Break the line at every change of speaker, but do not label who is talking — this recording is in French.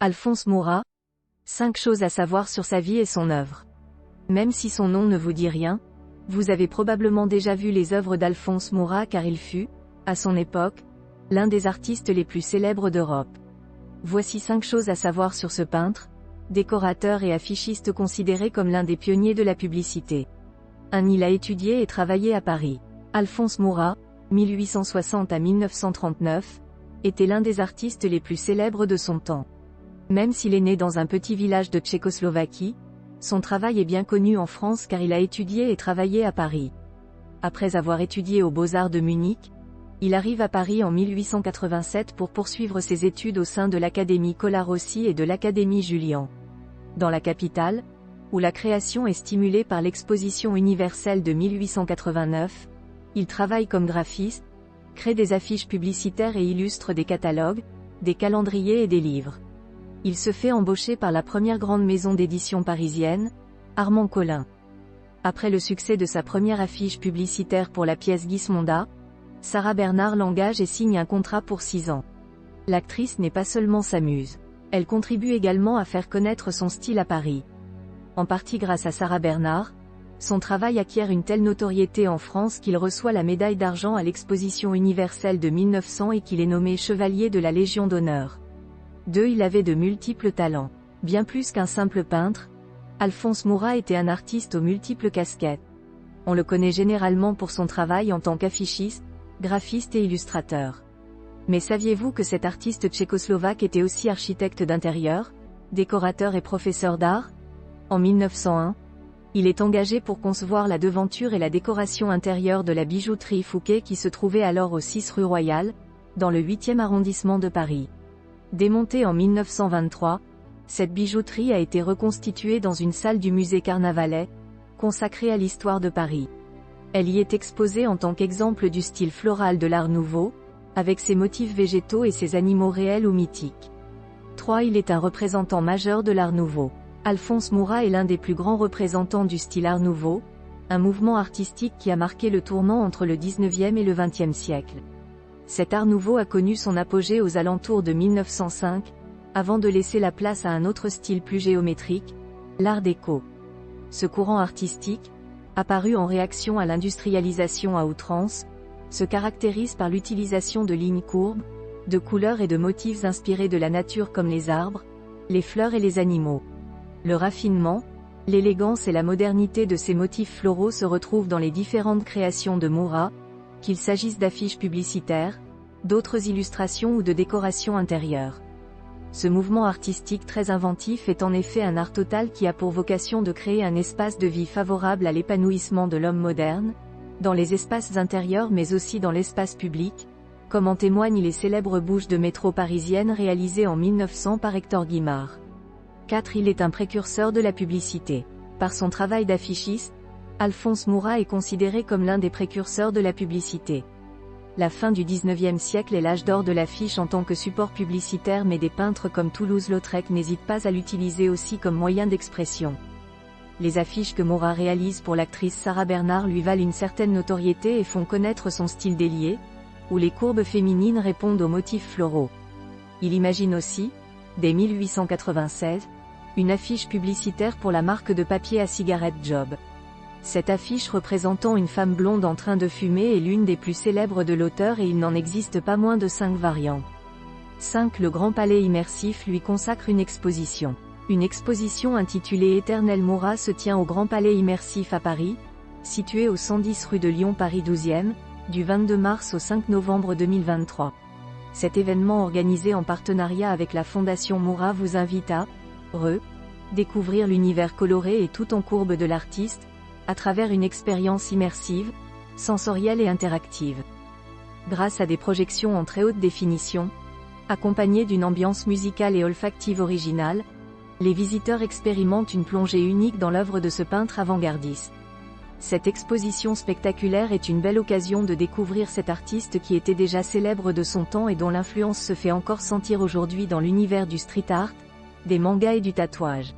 Alphonse Murat. 5 choses à savoir sur sa vie et son œuvre. Même si son nom ne vous dit rien, vous avez probablement déjà vu les œuvres d'Alphonse Murat car il fut, à son époque, l'un des artistes les plus célèbres d'Europe. Voici 5 choses à savoir sur ce peintre, décorateur et affichiste considéré comme l'un des pionniers de la publicité. 1. Il a étudié et travaillé à Paris. Alphonse Murat, 1860 à 1939, était l'un des artistes les plus célèbres de son temps. Même s'il est né dans un petit village de Tchécoslovaquie, son travail est bien connu en France car il a étudié et travaillé à Paris. Après avoir étudié aux Beaux-Arts de Munich, il arrive à Paris en 1887 pour poursuivre ses études au sein de l'Académie Colarossi et de l'Académie Julian. Dans la capitale, où la création est stimulée par l'Exposition universelle de 1889, il travaille comme graphiste, crée des affiches publicitaires et illustre des catalogues, des calendriers et des livres. Il se fait embaucher par la première grande maison d'édition parisienne, Armand Collin. Après le succès de sa première affiche publicitaire pour la pièce Gismonda, Sarah Bernard l'engage et signe un contrat pour 6 ans. L'actrice n'est pas seulement sa muse. Elle contribue également à faire connaître son style à Paris. En partie grâce à Sarah Bernard, son travail acquiert une telle notoriété en France qu'il reçoit la médaille d'argent à l'Exposition universelle de 1900 et qu'il est nommé chevalier de la Légion d'honneur. 2. Il avait de multiples talents. Bien plus qu'un simple peintre, Alphonse Murat était un artiste aux multiples casquettes. On le connaît généralement pour son travail en tant qu'affichiste, graphiste et illustrateur. Mais saviez-vous que cet artiste tchécoslovaque était aussi architecte d'intérieur, décorateur et professeur d'art? En 1901, il est engagé pour concevoir la devanture et la décoration intérieure de la bijouterie Fouquet qui se trouvait alors au 6 rue Royale, dans le 8e arrondissement de Paris. Démontée en 1923, cette bijouterie a été reconstituée dans une salle du musée Carnavalet, consacrée à l'histoire de Paris. Elle y est exposée en tant qu'exemple du style floral de l'Art nouveau, avec ses motifs végétaux et ses animaux réels ou mythiques. 3. Il est un représentant majeur de l'Art nouveau. Alphonse Murat est l'un des plus grands représentants du style Art nouveau, un mouvement artistique qui a marqué le tournant entre le 19e et le 20e siècle. Cet Art nouveau a connu son apogée aux alentours de 1905, avant de laisser la place à un autre style plus géométrique, l'Art déco. Ce courant artistique, apparu en réaction à l'industrialisation à outrance, se caractérise par l'utilisation de lignes courbes, de couleurs et de motifs inspirés de la nature comme les arbres, les fleurs et les animaux. Le raffinement, l'élégance et la modernité de ces motifs floraux se retrouvent dans les différentes créations de Murat, qu'il s'agisse d'affiches publicitaires, d'autres illustrations ou de décorations intérieures. Ce mouvement artistique très inventif est en effet un art total qui a pour vocation de créer un espace de vie favorable à l'épanouissement de l'homme moderne, dans les espaces intérieurs mais aussi dans l'espace public, comme en témoignent les célèbres bouches de métro parisiennes réalisées en 1900 par Hector Guimard. 4. Il est un précurseur de la publicité. Par son travail d'affichiste, Alphonse Murat est considéré comme l'un des précurseurs de la publicité. La fin du 19e siècle est l'âge d'or de l'affiche en tant que support publicitaire mais des peintres comme Toulouse-Lautrec n'hésitent pas à l'utiliser aussi comme moyen d'expression. Les affiches que Murat réalise pour l'actrice Sarah Bernard lui valent une certaine notoriété et font connaître son style délié, où les courbes féminines répondent aux motifs floraux. Il imagine aussi, dès 1896, une affiche publicitaire pour la marque de papier à cigarette Job. Cette affiche représentant une femme blonde en train de fumer est l'une des plus célèbres de l'auteur et il n'en existe pas moins de 5 variantes. 5. Le Grand Palais Immersif lui consacre une exposition. Une exposition intitulée Éternel Murat se tient au Grand Palais Immersif à Paris, situé au 110 rue de Lyon Paris 12e, du 22 mars au 5 novembre 2023. Cet événement organisé en partenariat avec la Fondation Murat vous invite à découvrir l'univers coloré et tout en courbe de l'artiste, à travers une expérience immersive, sensorielle et interactive. Grâce à des projections en très haute définition, accompagnées d'une ambiance musicale et olfactive originale, les visiteurs expérimentent une plongée unique dans l'œuvre de ce peintre avant-gardiste. Cette exposition spectaculaire est une belle occasion de découvrir cet artiste qui était déjà célèbre de son temps et dont l'influence se fait encore sentir aujourd'hui dans l'univers du street art, des mangas et du tatouage.